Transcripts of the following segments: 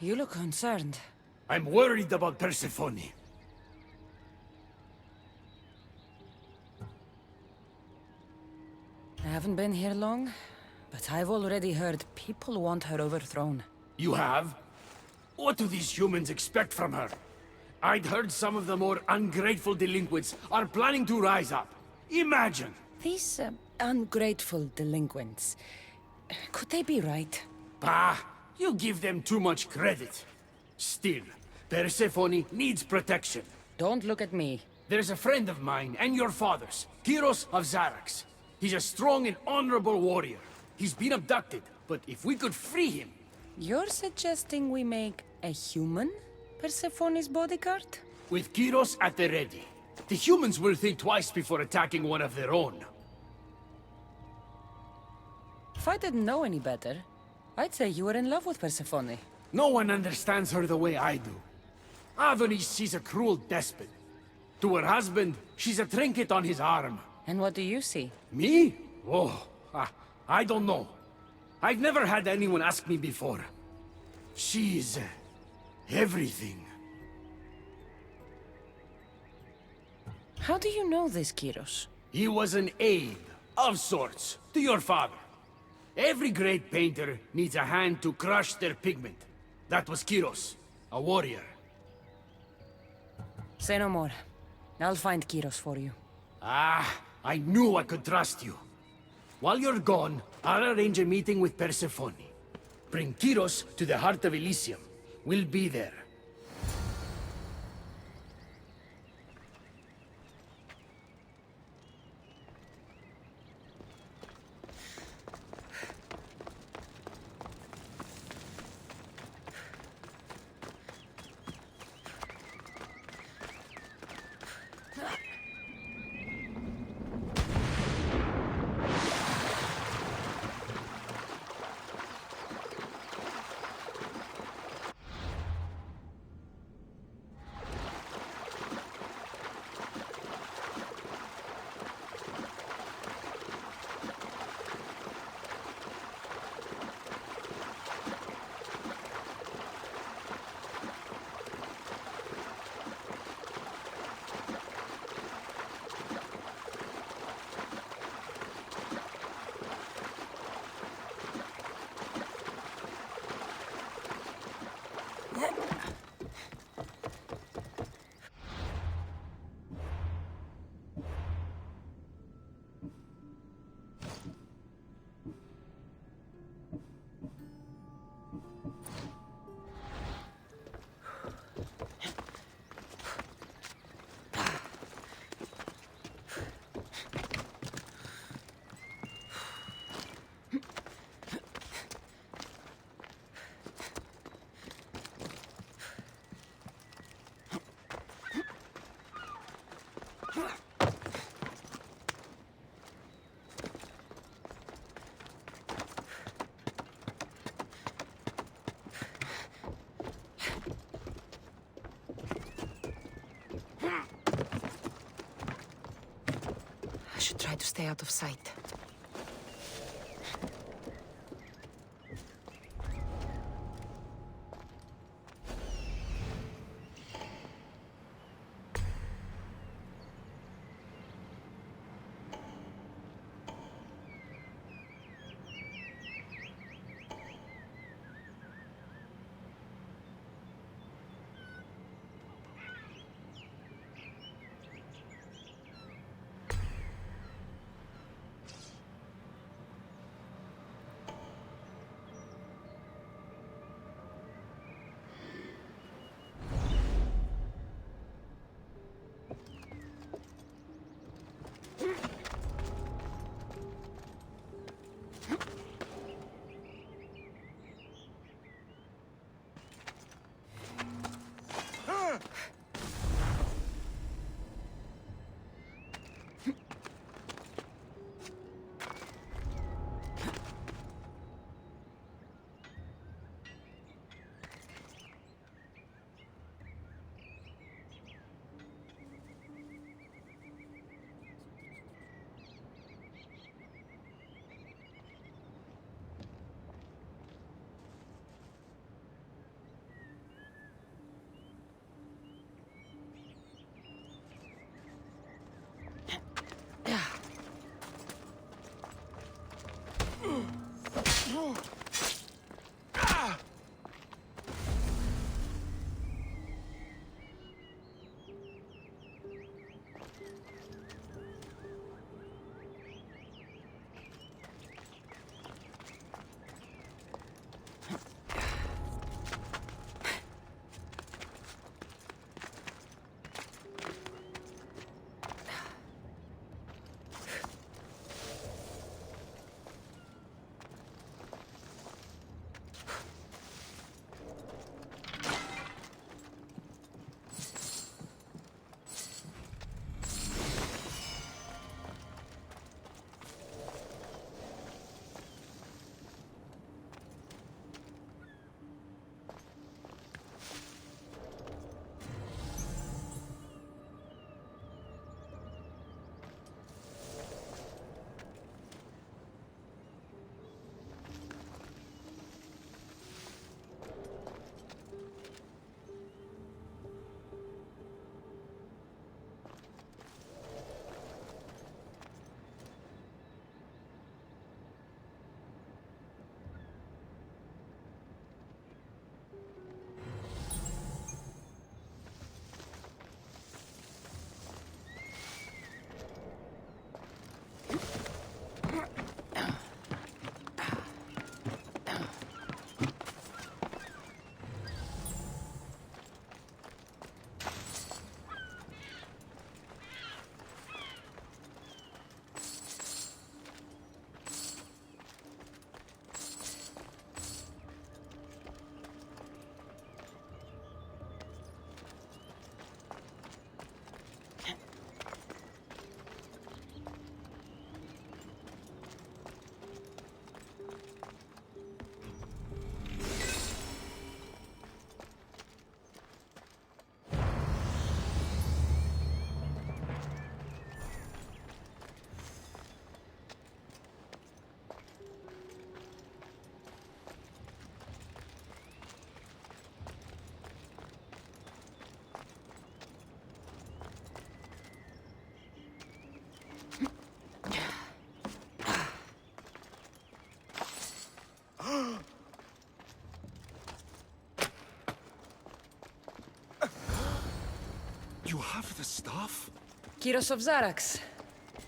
You look concerned. I'm worried about Persephone. I haven't been here long, but I've already heard people want her overthrown. You have? What do these humans expect from her? I'd heard some of the more ungrateful delinquents are planning to rise up. Imagine! These ungrateful delinquents, could they be right? Bah! You give them too much credit. Still, Persephone needs protection. Don't look at me. There's a friend of mine and your father's, Kyros of Xarax. He's a strong and honorable warrior. He's been abducted, but if we could free him... You're suggesting we make a human Persephone's bodyguard? With Kyros at the ready, the humans will think twice before attacking one of their own. If I didn't know any better, I'd say you were in love with Persephone. No one understands her the way I do. Adonis, she's a cruel despot. To her husband, she's a trinket on his arm. And what do you see? Me? Oh, I don't know. I've never had anyone ask me before. She's... everything. How do you know this, Kyros? He was an aide, of sorts, to your father. Every great painter needs a hand to crush their pigment. That was Kyros, a warrior. Say no more. I'll find Kyros for you. Ah, I knew I could trust you. While you're gone, I'll arrange a meeting with Persephone. Bring Kyros to the heart of Elysium. We'll be there. I should try to stay out of sight. have the stuff? Kyros of Zarax.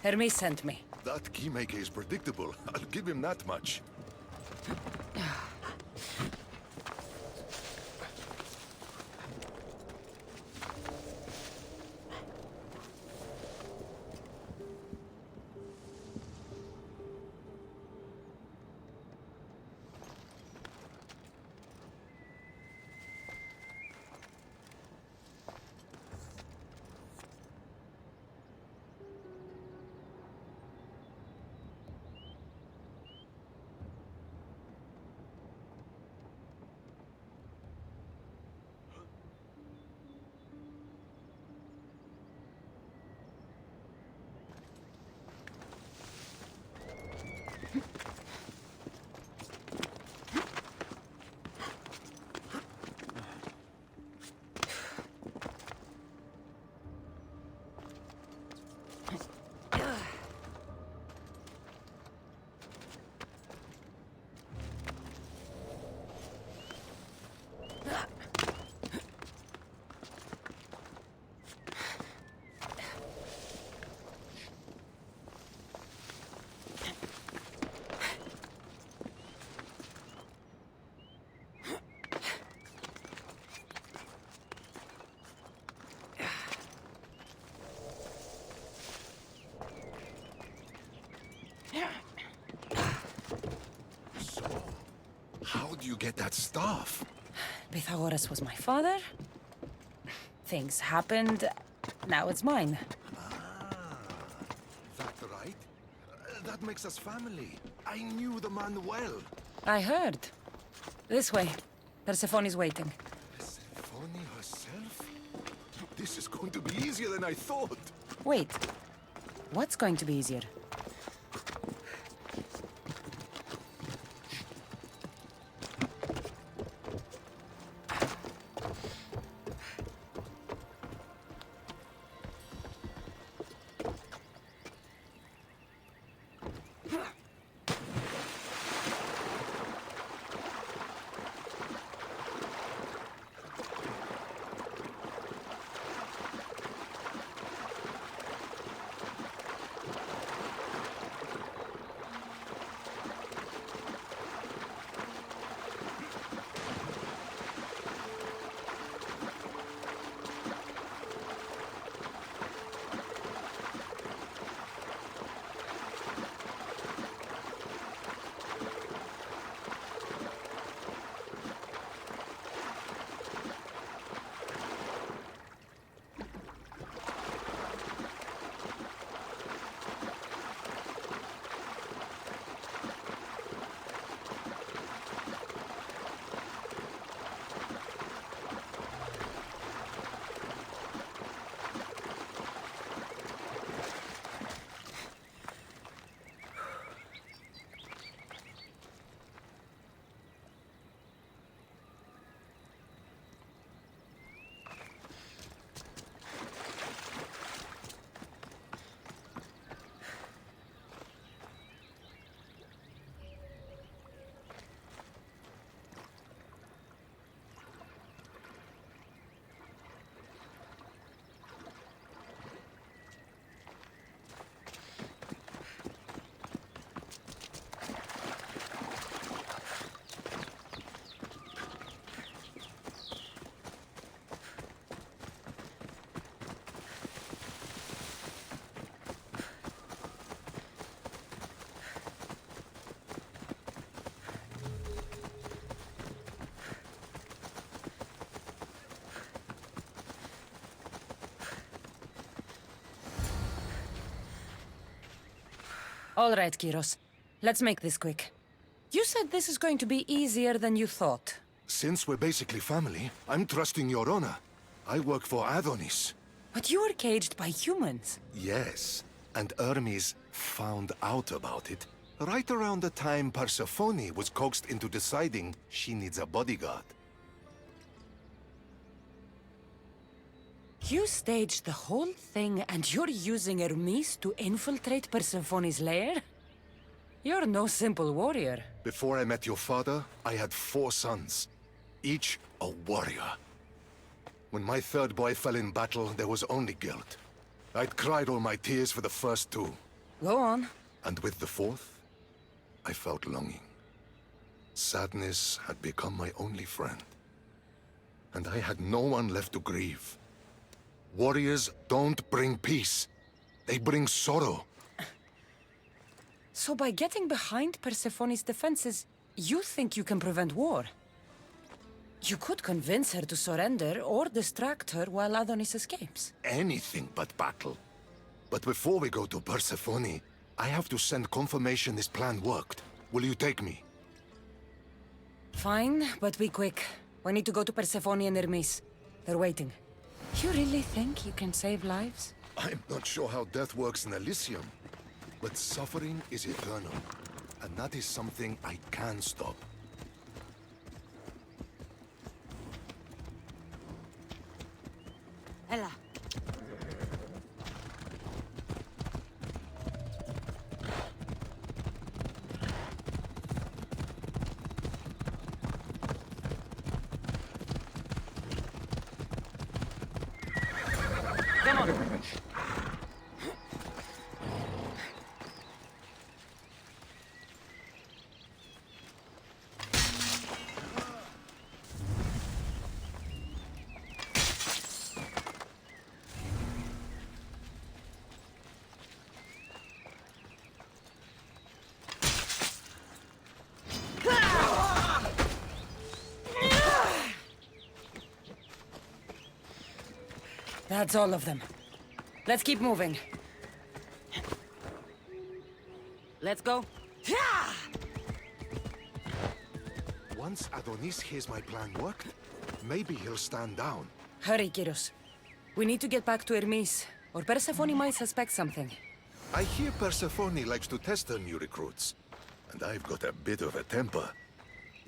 Hermes sent me. That keymaker is predictable. I'll give him that much. So, how do you get that stuff? Pythagoras was my father. Things happened. Now it's mine. That right? That makes us family. I knew the man well. I heard. This way. Persephone's waiting. Persephone herself? This is going to be easier than I thought. Wait. What's going to be easier? All right, Kyros. Let's make this quick. You said this is going to be easier than you thought. Since we're basically family, I'm trusting your honor. I work for Adonis. But you were caged by humans. Yes, and Hermes found out about it right around the time Persephone was coaxed into deciding she needs a bodyguard. You staged the whole thing and you're using Hermes to infiltrate Persephone's lair? You're no simple warrior. Before I met your father, I had 4 sons, each a warrior. When my third boy fell in battle, there was only guilt. I'd cried all my tears for the first two. Go on. And with the fourth, I felt longing. Sadness had become my only friend. And I had no one left to grieve. Warriors don't bring peace. They bring sorrow. So by getting behind Persephone's defenses, you think you can prevent war? You could convince her to surrender or distract her while Adonis escapes. Anything but battle. But before we go to Persephone, I have to send confirmation this plan worked. Will you take me? Fine, but be quick. We need to go to Persephone and Hermes. They're waiting. You really think you can save lives? I'm not sure how death works in Elysium, but suffering is eternal. And that is something I can stop. Ella. Come on. That's all of them. Let's keep moving. Let's go. Once Adonis hears my plan worked, maybe he'll stand down. Hurry, Kyros. We need to get back to Hermes, or Persephone might suspect something. I hear Persephone likes to test her new recruits. And I've got a bit of a temper.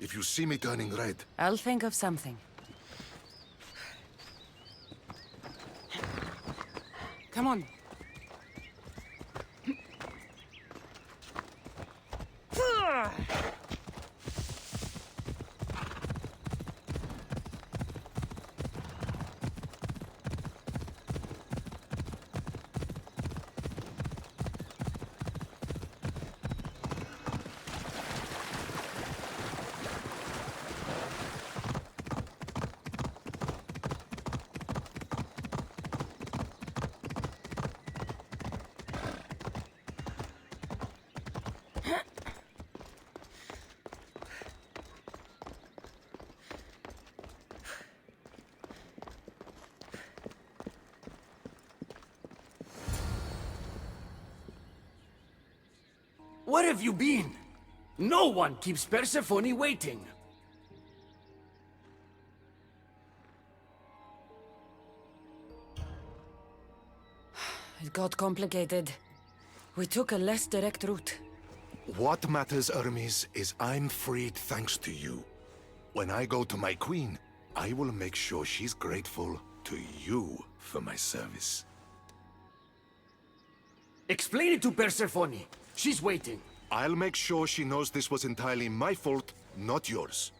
If you see me turning red, I'll think of something. Come on. Where have you been? No one keeps Persephone waiting. It got complicated. We took a less direct route. what matters, Hermes, is I'm freed thanks to you. When I go to my queen, I will make sure she's grateful to you for my service. Explain it to Persephone. She's waiting. I'll make sure she knows this was entirely my fault, not yours.